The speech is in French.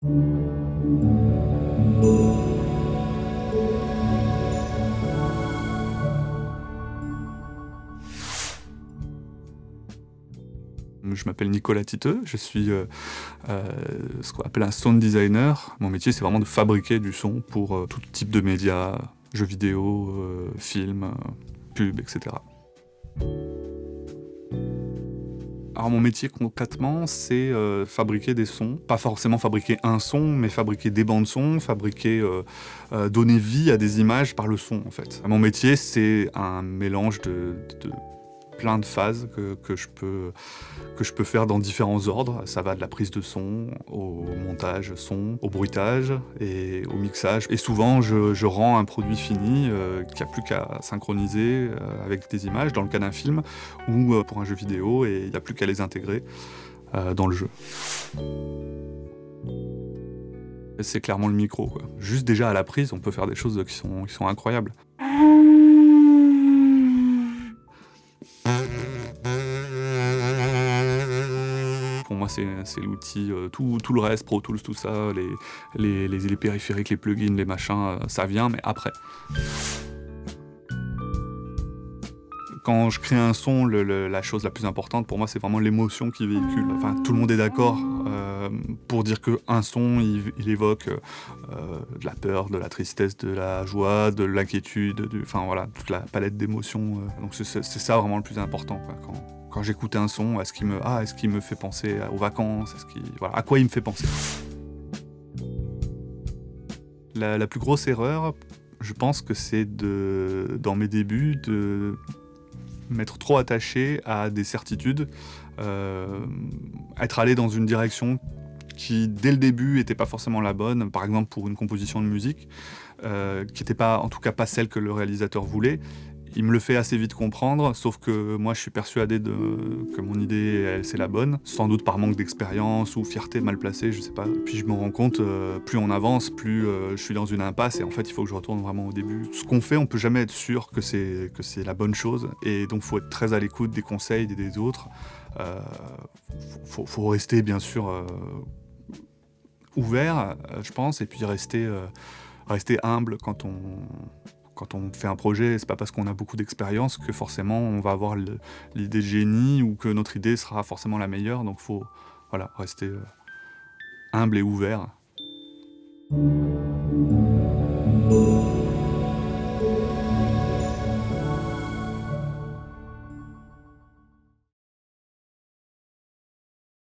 Je m'appelle Nicolas Titeux, je suis ce qu'on appelle un sound designer. Mon métier, c'est vraiment de fabriquer du son pour tout type de médias, jeux vidéo, films, pubs, etc. Alors mon métier concrètement, c'est fabriquer des sons. Pas forcément fabriquer un son, mais fabriquer des bandes son, donner vie à des images par le son en fait. Mon métier, c'est un mélange de plein de phases que je peux faire dans différents ordres. Ça va de la prise de son, au montage son, au bruitage et au mixage. Et souvent, je rends un produit fini qui n'a plus qu'à synchroniser avec des images, dans le cas d'un film, ou pour un jeu vidéo, et il n'y a plus qu'à les intégrer dans le jeu. C'est clairement le micro, quoi. Juste déjà à la prise, on peut faire des choses qui sont incroyables. Pour moi, c'est l'outil, tout le reste, Pro Tools, tout ça, les périphériques, les plugins, les machins, ça vient, mais après. Quand je crée un son, la chose la plus importante pour moi, c'est vraiment l'émotion qu'il véhicule. Enfin, tout le monde est d'accord pour dire qu'un son, il évoque de la peur, de la tristesse, de la joie, de l'inquiétude, enfin voilà, toute la palette d'émotions. Donc c'est ça vraiment le plus important, quoi. Quand j'écoute un son, est-ce qu'il me fait penser aux vacances, voilà, à quoi il me fait penser. La plus grosse erreur, je pense que c'est dans mes débuts, de m'être trop attaché à des certitudes, être allé dans une direction qui, dès le début, n'était pas forcément la bonne, par exemple pour une composition de musique, qui n'était pas, en tout cas pas celle que le réalisateur voulait. Il me le fait assez vite comprendre, sauf que moi je suis persuadé que mon idée, c'est la bonne, sans doute par manque d'expérience ou fierté mal placée, je sais pas. Puis je me rends compte, plus on avance, plus je suis dans une impasse et en fait il faut que je retourne vraiment au début. Ce qu'on fait, on peut jamais être sûr que c'est la bonne chose et donc faut être très à l'écoute des conseils des autres. Faut rester bien sûr ouvert, je pense, et puis rester humble quand on fait un projet. C'est pas parce qu'on a beaucoup d'expérience que forcément on va avoir l'idée de génie ou que notre idée sera forcément la meilleure. Donc faut rester humble et ouvert.